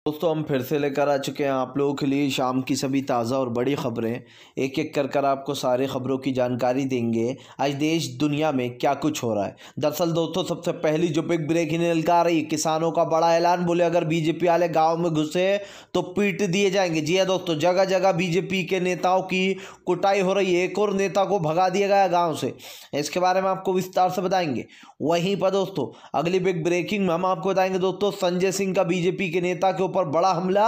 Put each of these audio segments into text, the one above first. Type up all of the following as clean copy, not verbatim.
दोस्तों हम फिर से लेकर आ चुके हैं आप लोगों के लिए शाम की सभी ताज़ा और बड़ी खबरें। एक एक कर आपको सारी खबरों की जानकारी देंगे आज देश दुनिया में क्या कुछ हो रहा है। दरअसल दोस्तों सबसे पहली जो बिग ब्रेकिंग निकल आ रही है, किसानों का बड़ा ऐलान। बोले अगर बीजेपी वाले गाँव में घुसे तो पीट दिए जाएंगे। जी हाँ दोस्तों, जगह जगह बीजेपी के नेताओं की कुटाई हो रही है। एक और नेता को भगा दिया गया गाँव से, इसके बारे में आपको विस्तार से बताएंगे। वहीं पर दोस्तों अगली बिग ब्रेकिंग में हम आपको बताएंगे दोस्तों, संजय सिंह का बीजेपी के नेता के ऊपर बड़ा हमला।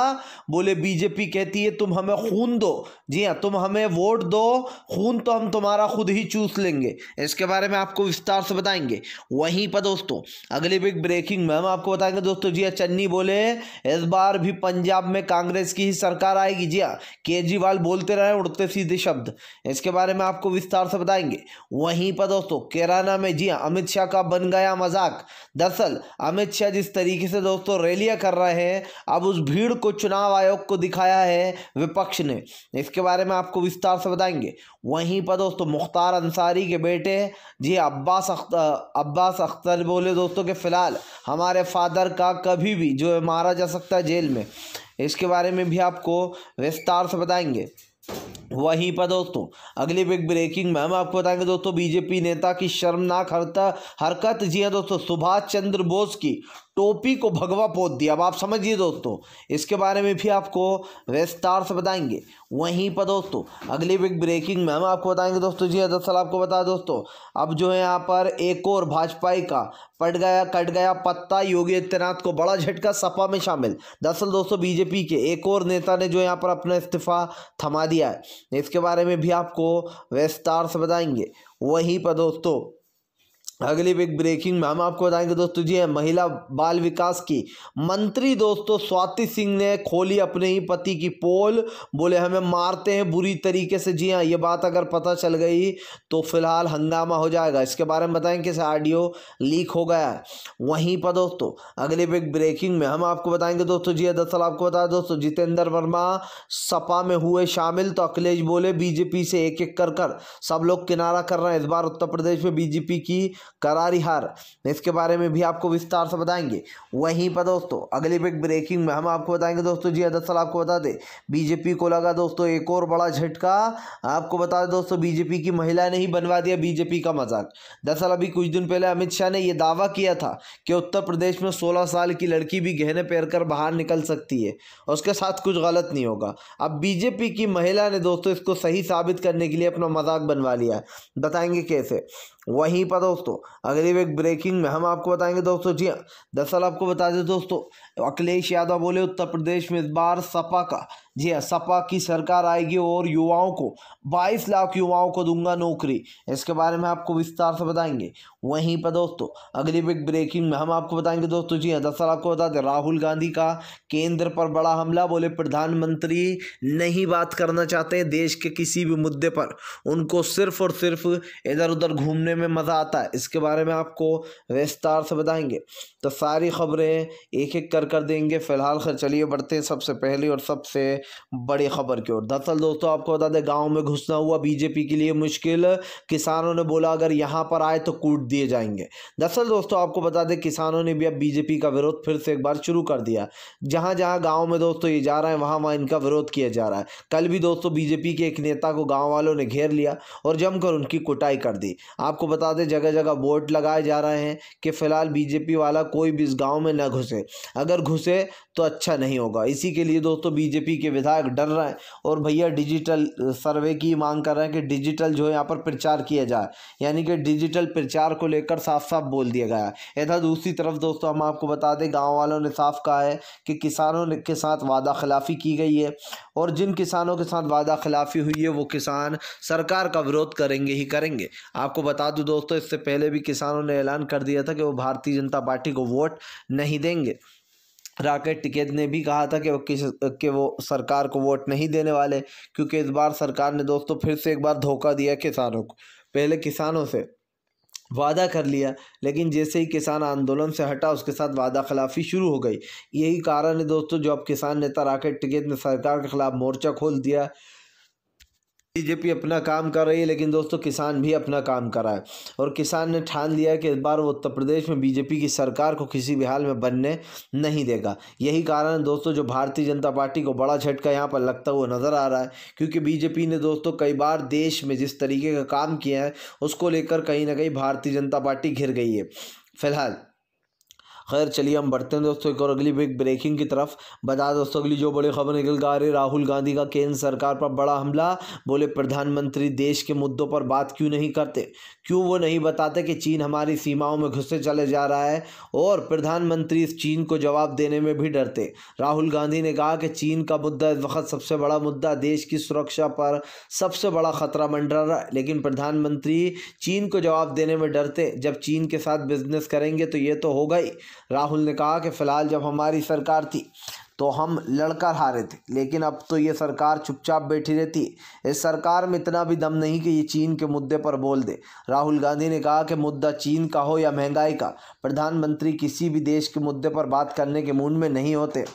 बोले बीजेपी कहती है तुम हमें खून दो, जी हाँ तुम हमें वोट दो, खून तो हम तुम्हारा खुद ही चूस लेंगे। इसके बारे में आपको विस्तार से बताएंगे। वहीं पर दोस्तों अगली बिग ब्रेकिंग में हम आपको बताएंगे दोस्तों, जी हाँ चन्नी बोले इस बार भी पंजाब में कांग्रेस की ही सरकार आएगी। जी हाँ केजरीवाल बोलते रहे उड़ते सीधे शब्द, इसके बारे में आपको विस्तार से बताएंगे। वहीं पर दोस्तों कैराना में जी हाँ अमित शाह का बन गया मजाक। दरअसल अमित शाह जिस तरीके से दोस्तों रैलियां कर रहे हैं, अब उस भीड़ को चुनाव आयोग को दिखाया है विपक्ष ने, इसके बारे में आपको विस्तार से बताएंगे। वहीं पर दोस्तों मुख्तार अंसारी के बेटे जी अब्बास अख्तर बोले दोस्तों कि फिलहाल हमारे फादर का कभी भी जो है मारा जा सकता है जेल में, इसके बारे में भी आपको विस्तार से बताएंगे। वहीं पर दोस्तों अगली बिग ब्रेकिंग में हम आपको बताएंगे दोस्तों, बीजेपी नेता की शर्मनाक हरकत। जी हाँ दोस्तों, सुभाष चंद्र बोस की टोपी को भगवा पोत दिया। अब आप समझिए दोस्तों, इसके बारे में भी आपको विस्तार से बताएंगे। वहीं पर दोस्तों अगली बिग ब्रेकिंग में हम आपको बताएंगे दोस्तों, जी हाँ दरअसल आपको बता दोस्तों, अब जो है यहाँ पर एक और भाजपाई का कट गया पत्ता। योगी आदित्यनाथ को बड़ा झटका, सपा में शामिल। दरअसल दोस्तों बीजेपी के एक और नेता ने जो यहाँ पर अपना इस्तीफा थमा दिया है, इसके बारे में भी आपको विस्तार से बताएंगे। वहीं पर दोस्तों अगली बिग ब्रेकिंग में हम आपको बताएंगे दोस्तों, जी है महिला बाल विकास की मंत्री दोस्तों स्वाति सिंह ने खोली अपने ही पति की पोल। बोले हमें मारते हैं बुरी तरीके से। जी हाँ ये बात अगर पता चल गई तो फिलहाल हंगामा हो जाएगा, इसके बारे में बताएंगे कैसे ऑडियो लीक हो गया है। वहीं पर दोस्तों अगली बिग ब्रेकिंग में हम आपको बताएंगे दोस्तों, जी दरअसल आपको बता दोस्तों, जितेंद्र वर्मा सपा में हुए शामिल। तो अखिलेश बोले बीजेपी से एक एक कर सब लोग किनारा कर रहे हैं। इस बार उत्तर प्रदेश में बीजेपी की करारी हार, इसके बारे में भी आपको विस्तार से बताएंगे। वहीं पर दोस्तों अगली बिग ब्रेकिंग में हम आपको बताएंगे दोस्तों, जी दरअसल आपको बता दें बीजेपी को लगा दोस्तों एक और बड़ा झटका। आपको बता दें दोस्तों, बीजेपी की महिला ने ही बनवा दिया बीजेपी का मजाक। दरअसल अभी कुछ दिन पहले अमित शाह ने यह दावा किया था कि उत्तर प्रदेश में 16 साल की लड़की भी गहने पहनकर बाहर निकल सकती है, उसके साथ कुछ गलत नहीं होगा। अब बीजेपी की महिला ने दोस्तों इसको सही साबित करने के लिए अपना मजाक बनवा लिया, बताएंगे कैसे। वहीं पर दोस्तों अगली बिग ब्रेकिंग में हम आपको बताएंगे दोस्तों, जी हाँ दरअसल आपको बता दें दोस्तों, अखिलेश यादव बोले उत्तर प्रदेश में इस बार सपा का, जी हाँ सपा की सरकार आएगी और युवाओं को 22 लाख युवाओं को दूंगा नौकरी, इसके बारे में आपको विस्तार से बताएंगे। वहीं पर दोस्तों अगली बिग ब्रेकिंग में हम आपको बताएंगे दोस्तों, जी हाँ दरअसल आपको बता दें राहुल गांधी का केंद्र पर बड़ा हमला। बोले प्रधानमंत्री नहीं बात करना चाहते हैं देश के किसी भी मुद्दे पर, उनको सिर्फ और सिर्फ इधर उधर घूमने में मजा आता है, इसके बारे में आपको विस्तार से बताएंगे। तो सारी खबरें एक एक कर देंगे। फिलहाल चलिए बढ़ते हैं सबसे पहली और सबसे बड़ी खबर की ओर। दरअसल दोस्तों आपको बता दें गांव में घुसना हुआ बीजेपी के लिए मुश्किल। किसानों ने बोला अगर यहां पर आए तो कूट दिए जाएंगे। दरअसल दोस्तों आपको बता दें किसानों ने भी अब बीजेपी का विरोध फिर से एक बार शुरू कर दिया। जहां जहां गाँव में दोस्तों ये जा रहे हैं वहां वहां इनका विरोध किया जा रहा है। कल भी दोस्तों बीजेपी के एक नेता को गाँव वालों ने घेर लिया और जमकर उनकी कुटाई कर दी। आपको बता दें जगह जगह बोर्ड लगाए जा रहे हैं कि फिलहाल बीजेपी वाला कोई भी इस गांव में न घुसे, अगर घुसे तो अच्छा नहीं होगा। इसी के लिए दोस्तों बीजेपी के विधायक डर रहे हैं और भैया डिजिटल सर्वे की मांग कर रहे हैं कि डिजिटल जो है यहाँ पर प्रचार किया जाए, यानी कि डिजिटल प्रचार को लेकर साफ साफ बोल दिया गया है। इधर दूसरी तरफ दोस्तों हम आपको बता दें गाँव वालों ने साफ कहा है कि किसानों के साथ वादा खिलाफी की गई है और जिन किसानों के साथ वादा खिलाफी हुई है वो किसान सरकार का विरोध करेंगे ही करेंगे। आपको बता दूं दोस्तों इससे पहले भी किसानों ने ऐलान कर दिया था कि वो भारतीय जनता पार्टी को वोट नहीं देंगे। राकेश टिकैत ने भी कहा था कि वो सरकार को वोट नहीं देने वाले, क्योंकि इस बार सरकार ने दोस्तों फिर से एक बार धोखा दिया किसानों को। पहले किसानों से वादा कर लिया, लेकिन जैसे ही किसान आंदोलन से हटा उसके साथ वादा खिलाफी शुरू हो गई। यही कारण है दोस्तों जो अब किसान नेता राकेश टिकैत ने सरकार के खिलाफ मोर्चा खोल दिया बीजेपी अपना काम कर रही है, लेकिन दोस्तों किसान भी अपना काम कर रहा है और किसान ने ठान लिया है कि इस बार वो उत्तर प्रदेश में बीजेपी की सरकार को किसी भी हाल में बनने नहीं देगा। यही कारण है दोस्तों जो भारतीय जनता पार्टी को बड़ा झटका यहाँ पर लगता हुआ नजर आ रहा है, क्योंकि बीजेपी ने दोस्तों कई बार देश में जिस तरीके का काम किया है उसको लेकर कहीं ना कहीं भारतीय जनता पार्टी घिर गई है फिलहाल। खैर चलिए हम बढ़ते हैं दोस्तों एक और अगली बिग ब्रेकिंग की तरफ। बता दोस्तों अगली जो बड़ी खबर निकल कर आ रही है, राहुल गांधी का केंद्र सरकार पर बड़ा हमला। बोले प्रधानमंत्री देश के मुद्दों पर बात क्यों नहीं करते, क्यों वो नहीं बताते कि चीन हमारी सीमाओं में घुसते चले जा रहा है, और प्रधानमंत्री इस चीन को जवाब देने में भी डरते। राहुल गांधी ने कहा कि चीन का मुद्दा इस वक्त सबसे बड़ा मुद्दा, देश की सुरक्षा पर सबसे बड़ा खतरा मंडरा रहा है, लेकिन प्रधानमंत्री चीन को जवाब देने में डरते। जब चीन के साथ बिजनेस करेंगे तो ये तो होगा ही। राहुल ने कहा कि फिलहाल जब हमारी सरकार थी तो हम लड़कर हारे थे, लेकिन अब तो ये सरकार चुपचाप बैठी रहती है। इस सरकार में इतना भी दम नहीं कि ये चीन के मुद्दे पर बोल दे। राहुल गांधी ने कहा कि मुद्दा चीन का हो या महंगाई का, प्रधानमंत्री किसी भी देश के मुद्दे पर बात करने के मूड में नहीं होते।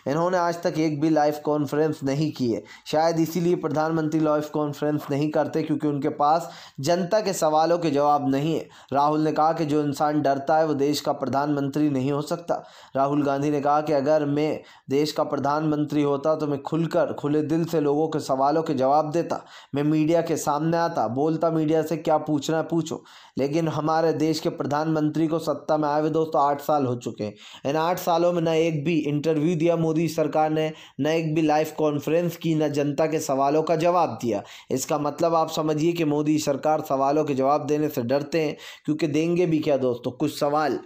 इन्होंने आज तक एक भी लाइव कॉन्फ्रेंस नहीं की है, शायद इसीलिए प्रधानमंत्री लाइव कॉन्फ्रेंस नहीं करते क्योंकि उनके पास जनता के सवालों के जवाब नहीं है। राहुल ने कहा कि जो इंसान डरता है वो देश का प्रधानमंत्री नहीं हो सकता। राहुल गांधी ने कहा कि अगर मैं देश का प्रधानमंत्री होता तो मैं खुलकर खुले दिल से लोगों के सवालों के जवाब देता, मैं मीडिया के सामने आता, बोलता मीडिया से क्या पूछना है पूछो। लेकिन हमारे देश के प्रधानमंत्री को सत्ता में आए हुए दोस्तों 8 साल हो चुके हैं। इन 8 सालों में न एक भी इंटरव्यू दिया मोदी सरकार ने, न एक भी लाइव कॉन्फ्रेंस की, न जनता के सवालों का जवाब दिया। इसका मतलब आप समझिए कि मोदी सरकार सवालों के जवाब देने से डरते हैं, क्योंकि देंगे भी क्या दोस्तों, कुछ सवाल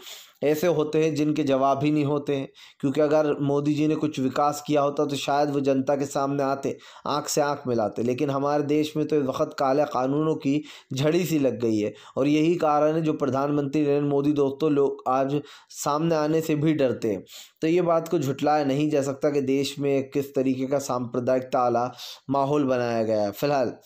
ऐसे होते हैं जिनके जवाब ही नहीं होते हैं। क्योंकि अगर मोदी जी ने कुछ विकास किया होता तो शायद वो जनता के सामने आते, आंख से आंख मिलाते, लेकिन हमारे देश में तो इस वक्त काले कानूनों की झड़ी सी लग गई है। और यही कारण है जो प्रधानमंत्री नरेंद्र मोदी दोस्तों लोग आज सामने आने से भी डरते हैं। तो ये बात को झुटलाया नहीं जा सकता कि देश में किस तरीके का सांप्रदायिकता वाला माहौल बनाया गया है फिलहाल।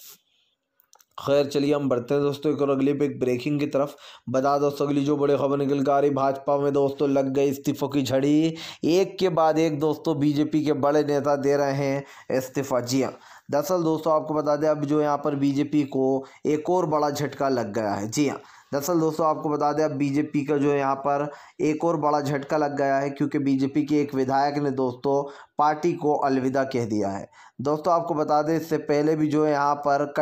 खैर चलिए हम बढ़ते हैं दोस्तों एक और अगली बिग ब्रेकिंग की तरफ। बता दोस्तों अगली जो बड़ी खबर निकल कर आ रही, भाजपा में दोस्तों लग गई इस्तीफों की झड़ी। एक के बाद एक दोस्तों बीजेपी के बड़े नेता दे रहे हैं इस्तीफा। जी हाँ, दरअसल दोस्तों आपको बता दें अब जो यहाँ पर बीजेपी को एक और बड़ा झटका लग गया है। जी हाँ, दरअसल दोस्तों आपको बता दें अब बीजेपी का जो है यहाँ पर एक और बड़ा झटका लग गया है, क्योंकि बीजेपी के एक विधायक ने दोस्तों पार्टी को अलविदा कह दिया है। दोस्तों आपको बता दें इससे पहले भी जो है यहाँ पर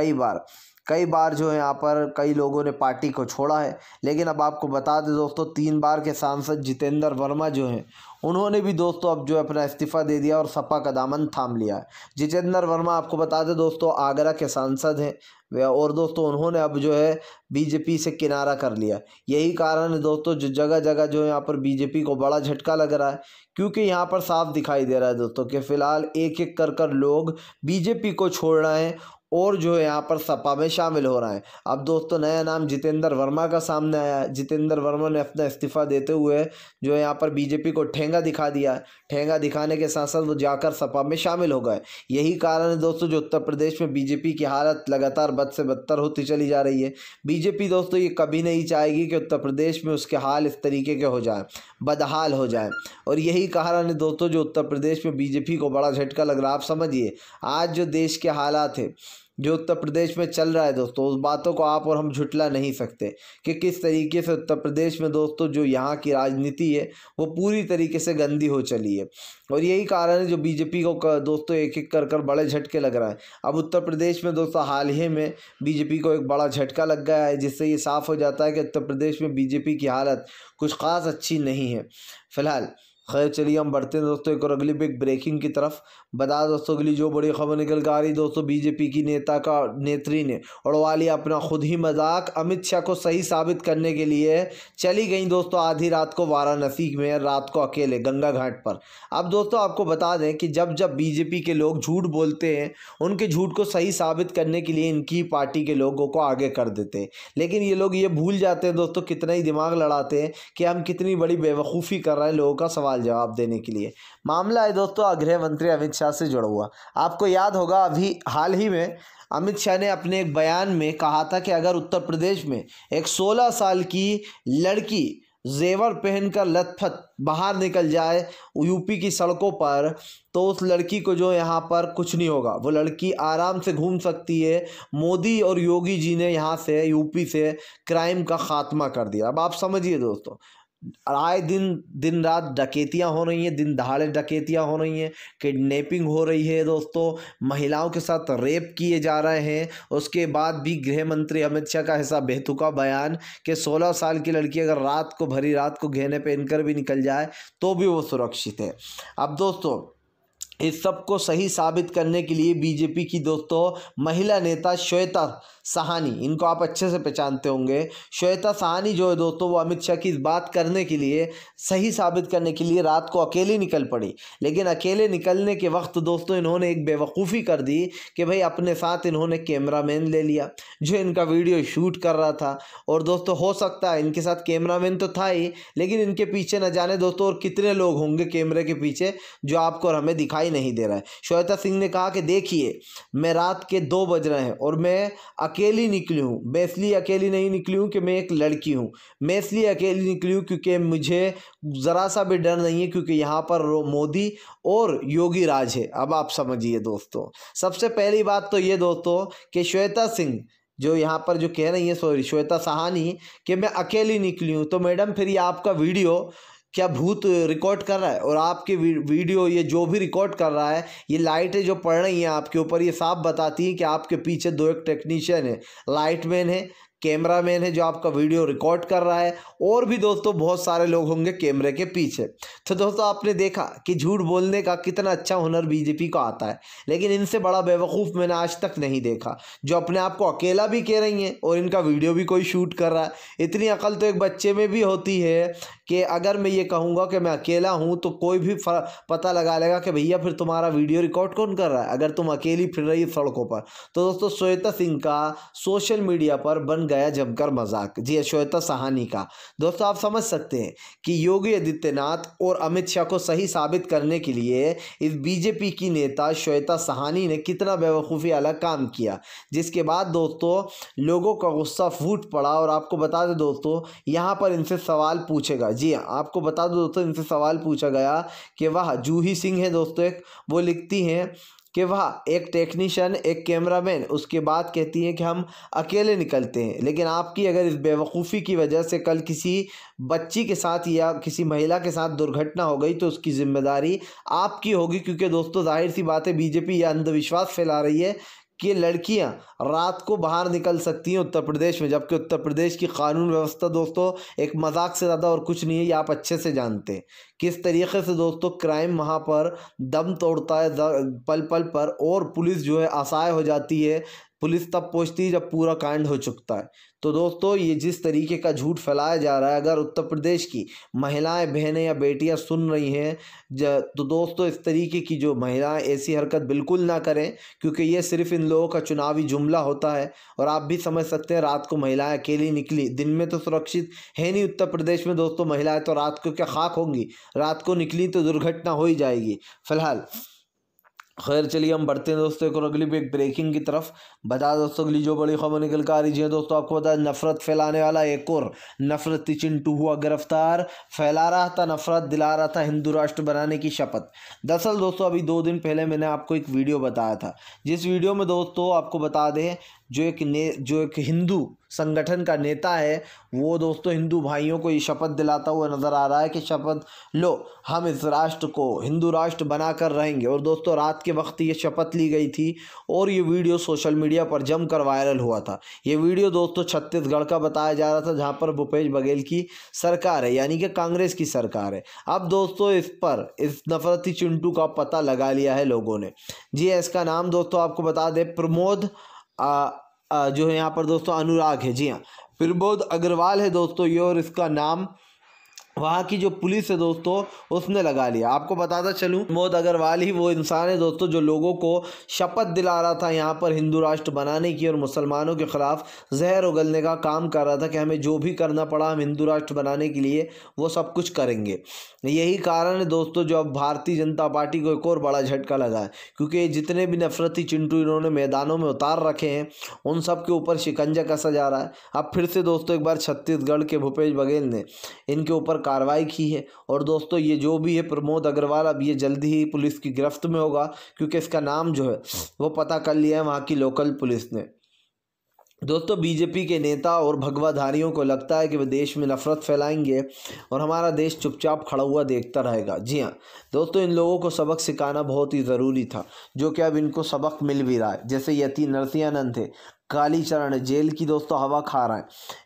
कई बार जो है यहाँ पर कई लोगों ने पार्टी को छोड़ा है, लेकिन अब आपको बता दें दोस्तों 3 बार के सांसद जितेंद्र वर्मा जो हैं उन्होंने भी दोस्तों अब जो है अपना इस्तीफ़ा दे दिया और सपा का दामन थाम लिया है। जितेंद्र वर्मा आपको बता दें दोस्तों आगरा के सांसद हैं और दोस्तों उन्होंने अब जो है बीजेपी से किनारा कर लिया। यही कारण है दोस्तों जो जगह जगह जो है यहाँ पर बीजेपी को बड़ा झटका लग रहा है, क्योंकि यहाँ पर साफ दिखाई दे रहा है दोस्तों कि फिलहाल एक एक कर लोग बीजेपी को छोड़ रहे हैं और जो है यहाँ पर सपा में शामिल हो रहा है। अब दोस्तों नया नाम जितेंद्र वर्मा का सामने आया है। जितेंद्र वर्मा ने अपना इस्तीफा देते हुए जो है यहाँ पर बीजेपी को ठेंगा दिखा दिया। ठेंगा दिखाने के साथ साथ वो जाकर सपा में शामिल हो गए। यही कारण है दोस्तों जो उत्तर प्रदेश में बीजेपी की हालत लगातार बद से बदतर होती चली जा रही है। बीजेपी दोस्तों ये कभी नहीं चाहेगी कि उत्तर प्रदेश में उसके हाल इस तरीके के हो जाए, बदहाल हो जाए। और यही कारण है दोस्तों जो उत्तर प्रदेश में बीजेपी को बड़ा झटका लग रहा है। आप समझिए आज जो देश के हालात है, जो उत्तर प्रदेश में चल रहा है दोस्तों, उस बातों को आप और हम झुटला नहीं सकते कि किस तरीके से उत्तर प्रदेश में दोस्तों जो यहाँ की राजनीति है वो पूरी तरीके से गंदी हो चली है। और यही कारण है जो बीजेपी को दोस्तों एक एक कर बड़े झटके लग रहा है। अब उत्तर प्रदेश में दोस्तों हाल ही में बीजेपी को एक बड़ा झटका लग गया है, जिससे ये साफ हो जाता है कि उत्तर प्रदेश में बीजेपी की हालत कुछ ख़ास अच्छी नहीं है फिलहाल। खैर चलिए हम बढ़ते हैं दोस्तों एक और अगली बिग ब्रेकिंग की तरफ। बता दोस्तों अगली जो बड़ी खबर निकल कर आ रही दोस्तों, बीजेपी की नेत्री ने उड़वा लिया अपना खुद ही मजाक। अमित शाह को सही साबित करने के लिए चली गई दोस्तों आधी रात को वाराणसी में, रात को अकेले गंगा घाट पर। अब दोस्तों आपको बता दें कि जब बीजेपी के लोग झूठ बोलते हैं, उनके झूठ को सही साबित करने के लिए इनकी पार्टी के लोगों को आगे कर देते हैं। लेकिन ये लोग ये भूल जाते हैं दोस्तों, कितना ही दिमाग लड़ाते हैं कि हम कितनी बड़ी बेवकूफ़ी कर रहे हैं लोगों का सवाल जवाब देने के लिए। मामला है दोस्तों गृह मंत्री अमित शाह से जुड़ा हुआ। आपको याद होगा अभी हाल ही में अमित शाह ने अपने एक बयान में कहा था कि अगर उत्तर प्रदेश में एक 16 साल की लड़की जेवर पहनकर लथपथ बाहर निकल जाए यूपी की सड़कों पर, तो उस लड़की को जो यहाँ पर कुछ नहीं होगा, वो लड़की आराम से घूम सकती है। मोदी और योगी जी ने यहाँ से यूपी से क्राइम का खात्मा कर दिया। अब आप समझिए दोस्तों, आए दिन रात डकैतियाँ हो रही हैं, दिन दहाड़े डकैतियाँ हो रही हैं, किडनैपिंग हो रही है दोस्तों, महिलाओं के साथ रेप किए जा रहे हैं। उसके बाद भी गृह मंत्री अमित शाह का ऐसा बेतुका बयान कि 16 साल की लड़की अगर भरी रात को गहने पहनकर भी निकल जाए तो भी वो सुरक्षित है। अब दोस्तों, इस सब को सही साबित करने के लिए बीजेपी की दोस्तों महिला नेता श्वेता सहानी, इनको आप अच्छे से पहचानते होंगे, श्वेता सहानी जो है दोस्तों, वो अमित शाह की इस बात करने के लिए, सही साबित करने के लिए रात को अकेली निकल पड़ी। लेकिन अकेले निकलने के वक्त दोस्तों इन्होंने एक बेवकूफ़ी कर दी कि भाई अपने साथ इन्होंने कैमरामैन ले लिया जो इनका वीडियो शूट कर रहा था। और दोस्तों हो सकता है इनके साथ कैमरामैन तो था ही, लेकिन इनके पीछे न जाने दोस्तों और कितने लोग होंगे कैमरे के पीछे जो आपको और हमें दिखाई नहीं दे रहा है। श्वेता सिंह ने कहा कि देखिए, मैं रात के 2 बज रहे हैं और मैं अकेली निकली हूँ। मैं इसलिए अकेली नहीं निकली हूँ कि मैं एक लड़की हूँ, मैं इसलिए अकेली निकली हूँ क्योंकि मुझे ज़रा सा भी डर नहीं है, क्योंकि यहाँ पर मोदी और योगी राज है। अब आप समझिए दोस्तों, सबसे पहली बात तो ये दोस्तों कि श्वेता सिंह जो यहाँ पर जो कह रही है, श्वेता सहानी, कि मैं अकेली निकली हूँ, तो मैडम फिर ये आपका वीडियो क्या भूत रिकॉर्ड कर रहा है? और आपके वीडियो ये जो भी रिकॉर्ड कर रहा है, ये लाइटें जो पड़ रही हैं आपके ऊपर, ये साफ बताती हैं कि आपके पीछे 2 एक टेक्नीशियन है, लाइटमैन है, कैमरामैन है जो आपका वीडियो रिकॉर्ड कर रहा है, और भी दोस्तों बहुत सारे लोग होंगे कैमरे के पीछे। तो दोस्तों आपने देखा कि झूठ बोलने का कितना अच्छा हुनर बीजेपी को आता है, लेकिन इनसे बड़ा बेवकूफ़ मैंने आज तक नहीं देखा, जो अपने आप को अकेला भी कह रही हैं और इनका वीडियो भी कोई शूट कर रहा है। इतनी अकल तो एक बच्चे में भी होती है कि अगर मैं ये कहूँगा कि मैं अकेला हूँ तो कोई भी पता लगा लेगा कि भैया फिर तुम्हारा वीडियो रिकॉर्ड कौन कर रहा है, अगर तुम अकेली फिर रही है सड़कों पर। तो दोस्तों श्वेता सिंह का सोशल मीडिया पर बन गया जमकर मजाक, जी श्वेता सहानी का। दोस्तों आप समझ सकते हैं कि योगी आदित्यनाथ और अमित शाह को सही साबित करने के लिए इस बीजेपी की नेता श्वेता सहानी ने कितना बेवकूफ़ी वाला काम किया, जिसके बाद दोस्तों लोगों का गुस्सा फूट पड़ा। और आपको बता दें दोस्तों, यहाँ पर इनसे सवाल पूछेगा, जी हाँ आपको बता दो दोस्तों, इनसे सवाल पूछा गया कि वह जूही सिंह है दोस्तों एक, वो लिखती हैं कि वह एक टेक्नीशियन, एक कैमरामैन, उसके बाद कहती हैं कि हम अकेले निकलते हैं। लेकिन आपकी अगर इस बेवकूफ़ी की वजह से कल किसी बच्ची के साथ या किसी महिला के साथ दुर्घटना हो गई तो उसकी जिम्मेदारी आपकी होगी, क्योंकि दोस्तों जाहिर सी बात है बीजेपी यह अंधविश्वास फैला रही है कि लड़कियां रात को बाहर निकल सकती हैं उत्तर प्रदेश में, जबकि उत्तर प्रदेश की कानून व्यवस्था दोस्तों एक मजाक से ज़्यादा और कुछ नहीं है। ये आप अच्छे से जानते हैं किस तरीके से दोस्तों क्राइम वहाँ पर दम तोड़ता है पल पल पर, और पुलिस जो है असहाय हो जाती है। पुलिस तब पहुँचती है जब पूरा कांड हो चुकता है। तो दोस्तों ये जिस तरीके का झूठ फैलाया जा रहा है, अगर उत्तर प्रदेश की महिलाएं, बहनें या बेटियां सुन रही हैं तो दोस्तों इस तरीके की जो महिलाएं ऐसी हरकत बिल्कुल ना करें, क्योंकि ये सिर्फ इन लोगों का चुनावी जुमला होता है। और आप भी समझ सकते हैं रात को महिलाएं अकेली निकली, दिन में तो सुरक्षित है नहीं उत्तर प्रदेश में दोस्तों महिलाएं, तो रात को क्या खाक होंगी? रात को निकली तो दुर्घटना हो ही जाएगी। फिलहाल खैर चलिए हम बढ़ते हैं दोस्तों एक और अगली एक ब्रेकिंग की तरफ। बता दोस्तों अगली जो बड़ी खबर निकल कर आ रही है दोस्तों, आपको बता नफरत फैलाने वाला एक और नफरती चिंटू हुआ गिरफ्तार। फैला रहा था नफरत, दिला रहा था हिंदू राष्ट्र बनाने की शपथ। दरअसल दोस्तों अभी 2 दिन पहले मैंने आपको एक वीडियो बताया था, जिस वीडियो में दोस्तों आपको बता दें जो एक हिंदू संगठन का नेता है, वो दोस्तों हिंदू भाइयों को ये शपथ दिलाता हुआ नज़र आ रहा है कि शपथ लो, हम इस राष्ट्र को हिंदू राष्ट्र बनाकर रहेंगे। और दोस्तों रात के वक्त ये शपथ ली गई थी और ये वीडियो सोशल मीडिया पर जमकर वायरल हुआ था। ये वीडियो दोस्तों छत्तीसगढ़ का बताया जा रहा था, जहाँ पर भूपेश बघेल की सरकार है, यानी कि कांग्रेस की सरकार है। अब दोस्तों इस नफरती चिंटू का पता लगा लिया है लोगों ने। जी इसका नाम दोस्तों आपको बता दें प्रमोद जो है यहाँ पर दोस्तों अनुराग है, जी हाँ प्रमोद अग्रवाल है दोस्तों ये, और इसका नाम वहाँ की जो पुलिस है दोस्तों उसने लगा लिया। आपको बताता चलूँ, प्रमोद अग्रवाल ही वो इंसान है दोस्तों जो लोगों को शपथ दिला रहा था यहाँ पर हिंदू राष्ट्र बनाने की और मुसलमानों के खिलाफ जहर उगलने का काम कर रहा था कि हमें जो भी करना पड़ा हम हिंदू राष्ट्र बनाने के लिए वो सब कुछ करेंगे। यही कारण है दोस्तों जो अब भारतीय जनता पार्टी को एक और बड़ा झटका लगा है, क्योंकि जितने भी नफरती चिंटू इन्होंने मैदानों में उतार रखे हैं उन सब के ऊपर शिकंजा कसा जा रहा है। अब फिर से दोस्तों एक बार छत्तीसगढ़ के भूपेश बघेल ने इनके ऊपर कार्रवाई की है। और दोस्तों ये जो भी है प्रमोद अग्रवाल अब ये जल्दी ही पुलिस की गिरफ्त में होगा, क्योंकि इसका नाम जो है वो पता कर लिया है वहाँ की लोकल पुलिस ने। दोस्तों बीजेपी के नेता और भगवाधारियों को लगता है कि वे देश में नफरत फैलाएंगे और हमारा देश चुपचाप खड़ा हुआ देखता रहेगा। जी हाँ दोस्तों, इन लोगों को सबक सिखाना बहुत ही ज़रूरी था, जो कि अब इनको सबक मिल भी रहा है। जैसे यति नरसिंहानंद थे, कालीचरण जेल की दोस्तों हवा खा रहा है।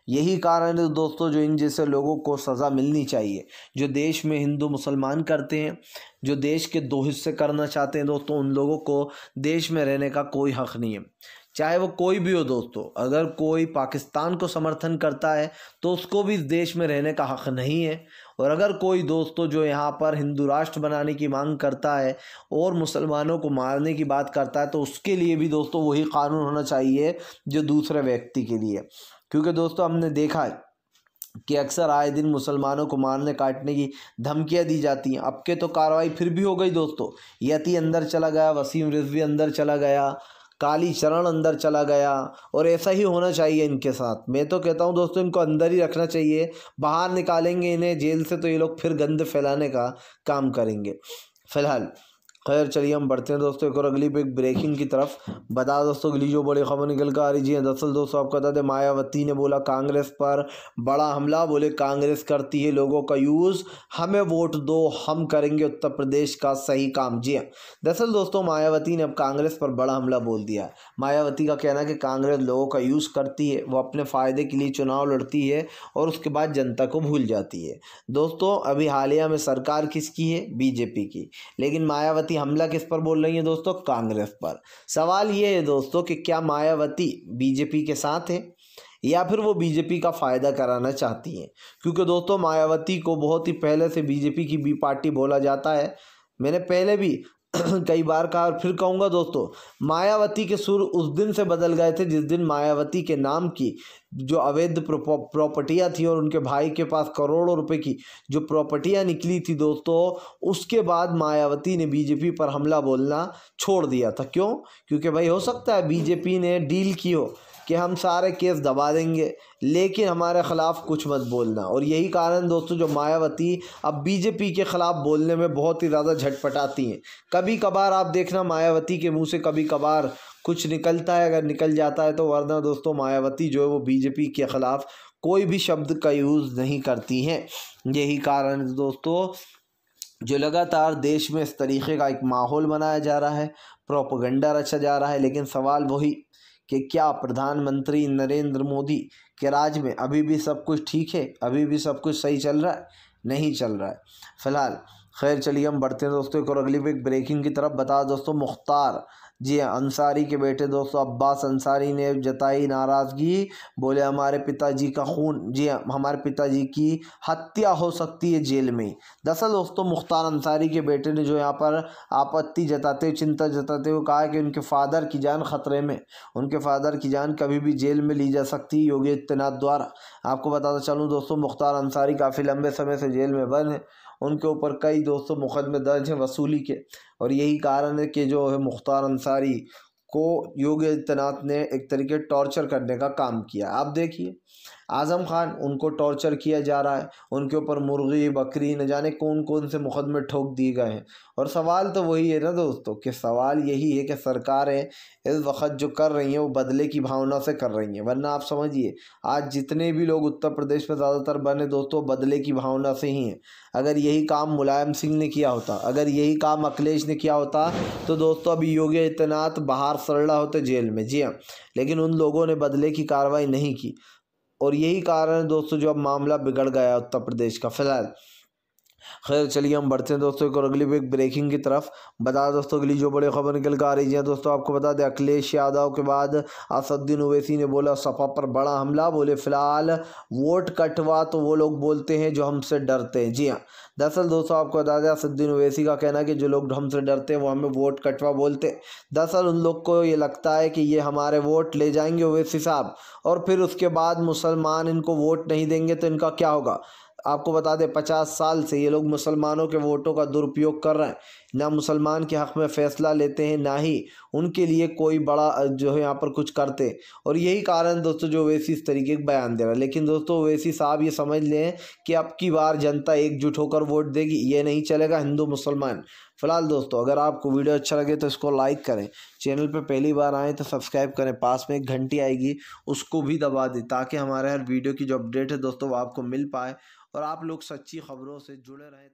यही कारण है दोस्तों जो इन जैसे लोगों को सज़ा मिलनी चाहिए, जो देश में हिंदू मुसलमान करते हैं, जो देश के दो हिस्से करना चाहते हैं दोस्तों, उन लोगों को देश में रहने का कोई हक़ नहीं है, चाहे वो कोई भी हो दोस्तों। अगर कोई पाकिस्तान को समर्थन करता है तो उसको भी इस देश में रहने का हक़ नहीं है। और अगर कोई दोस्तों जो यहाँ पर हिंदू राष्ट्र बनाने की मांग करता है और मुसलमानों को मारने की बात करता है तो उसके लिए भी दोस्तों वही कानून होना चाहिए जो दूसरे व्यक्ति के लिए। क्योंकि दोस्तों हमने देखा है कि अक्सर आए दिन मुसलमानों को मारने काटने की धमकियां दी जाती हैं। अब के तो कार्रवाई फिर भी हो गई दोस्तों, यति अंदर चला गया, वसीम रिजवी अंदर चला गया, कालीचरण अंदर चला गया, और ऐसा ही होना चाहिए इनके साथ। मैं तो कहता हूं दोस्तों इनको अंदर ही रखना चाहिए, बाहर निकालेंगे इन्हें जेल से तो ये लोग फिर गंद फैलाने का काम करेंगे। फिलहाल खैर चलिए हम बढ़ते हैं दोस्तों एक और अगली बिग ब्रेकिंग की तरफ। बता दोस्तों अगली जो बड़ी खबर निकल कर आ रही है, दरअसल दोस्तों आपको बता दें मायावती ने बोला कांग्रेस पर बड़ा हमला। बोले कांग्रेस करती है लोगों का यूज़, हमें वोट दो, हम करेंगे उत्तर प्रदेश का सही काम। जी हाँ, दरअसल दोस्तों मायावती ने अब कांग्रेस पर बड़ा हमला बोल दिया। मायावती का कहना है कि कांग्रेस लोगों का यूज़ करती है, वो अपने फ़ायदे के लिए चुनाव लड़ती है और उसके बाद जनता को भूल जाती है। दोस्तों अभी हालिया में सरकार किसकी है? बीजेपी की, लेकिन मायावती हमला किस पर बोल रही है दोस्तों? कांग्रेस पर। सवाल ये है दोस्तों कि क्या मायावती बीजेपी के साथ है या फिर वो बीजेपी का फ़ायदा कराना चाहती हैं? क्योंकि दोस्तों मायावती को बहुत ही पहले से बीजेपी की बी पार्टी बोला जाता है। मैंने पहले भी कई बार कहा और फिर कहूँगा दोस्तों, मायावती के सुर उस दिन से बदल गए थे जिस दिन मायावती के नाम की जो अवैध प्रॉपर्टियाँ थी और उनके भाई के पास करोड़ों रुपए की जो प्रॉपर्टियाँ निकली थी दोस्तों, उसके बाद मायावती ने बीजेपी पर हमला बोलना छोड़ दिया था। क्यों? क्योंकि भाई हो सकता है बीजेपी ने डील की हो कि हम सारे केस दबा देंगे लेकिन हमारे ख़िलाफ़ कुछ मत बोलना। और यही कारण दोस्तों जो मायावती अब बीजेपी के ख़िलाफ़ बोलने में बहुत ही ज़्यादा झटपटाती हैं। कभी कभार आप देखना मायावती के मुंह से कभी कभार कुछ निकलता है, अगर निकल जाता है तो, वरना दोस्तों मायावती जो है वो बीजेपी के ख़िलाफ़ कोई भी शब्द का यूज़ नहीं करती हैं। यही कारण है दोस्तों जो लगातार देश में इस तरीके का एक माहौल बनाया जा रहा है, प्रोपेगेंडा रचा जा रहा है। लेकिन सवाल वही कि क्या प्रधानमंत्री नरेंद्र मोदी के राज में अभी भी सब कुछ ठीक है, अभी भी सब कुछ सही चल रहा है? नहीं चल रहा है। फिलहाल खैर चलिए हम बढ़ते हैं दोस्तों एक और अगली बिग ब्रेकिंग की तरफ। बता दोस्तों मुख्तार जी हाँ अंसारी के बेटे दोस्तों अब्बास अंसारी ने जताई नाराज़गी। बोले हमारे पिताजी का खून, जी हाँ हमारे पिताजी की हत्या हो सकती है जेल में। दरअसल दोस्तों मुख्तार अंसारी के बेटे ने जो यहाँ पर आपत्ति जताते हुए, चिंता जताते हुए कहा कि उनके फादर की जान खतरे में, उनके फादर की जान कभी भी जेल में ली जा सकती है योगी आदित्यनाथ द्वारा। आपको बताता चलूँ दोस्तों मुख्तार अंसारी काफ़ी लंबे समय से जेल में बंद है, उनके ऊपर कई दोस्तों मुकदमे दर्ज हैं वसूली के। और यही कारण है कि जो है मुख्तार अंसारी को योगी आदित्यनाथ ने एक तरीके टॉर्चर करने का काम किया। आप देखिए आज़म खान, उनको टॉर्चर किया जा रहा है, उनके ऊपर मुर्गी बकरी न जाने कौन कौन से मुकदमे ठोक दिए गए हैं। और सवाल तो वही है ना दोस्तों कि सवाल यही है कि सरकारें इस वक्त जो कर रही हैं वो बदले की भावना से कर रही हैं। वरना आप समझिए आज जितने भी लोग उत्तर प्रदेश में ज़्यादातर बने दोस्तों बदले की भावना से ही हैं। अगर यही काम मुलायम सिंह ने किया होता, अगर यही काम अखिलेश ने किया होता तो दोस्तों अभी योगी आदित्यनाथ बाहर सड़ होते जेल में। जी हाँ, लेकिन उन लोगों ने बदले की कार्रवाई नहीं की और यही कारण है दोस्तों जो अब मामला बिगड़ गया उत्तर प्रदेश का। फिलहाल खैर चलिए हम बढ़ते हैं दोस्तों एक और अगली एक ब्रेकिंग की तरफ। बता दोस्तों अगली जो बड़ी खबर निकल कर आ रही है दोस्तों, आपको बता दें अखिलेश यादव के बाद असदुद्दीन ओवैसी ने बोला सपा पर बड़ा हमला। बोले फिलहाल वोट कटवा तो वो लोग बोलते हैं जो हमसे डरते हैं। जी हाँ, दरअसल दोस्तों आपको बता दें असदुद्दीन ओवैसी का कहना है कि जो लोग हमसे डरते हैं वो हमें वोट कटवा बोलते हैं। दरअसल उन लोग को ये लगता है कि ये हमारे वोट ले जाएंगे ओवैसी साहब, और फिर उसके बाद मुसलमान इनको वोट नहीं देंगे तो इनका क्या होगा। आपको बता दें 50 साल से ये लोग मुसलमानों के वोटों का दुरुपयोग कर रहे हैं, ना मुसलमान के हक़ में फ़ैसला लेते हैं, ना ही उनके लिए कोई बड़ा जो है यहाँ पर कुछ करते। और यही कारण दोस्तों जो ओवैसी इस तरीके के बयान दे रहा है। लेकिन दोस्तों ओवैसी साहब ये समझ लें कि अब की बार जनता एकजुट होकर वोट देगी, ये नहीं चलेगा हिंदू मुसलमान। फिलहाल दोस्तों अगर आपको वीडियो अच्छा लगे तो इसको लाइक करें, चैनल पर पहली बार आएँ तो सब्सक्राइब करें, पास में एक घंटी आएगी उसको भी दबा दें ताकि हमारे हर वीडियो की जो अपडेट है दोस्तों वो आपको मिल पाए और आप लोग सच्ची खबरों से जुड़े रहें।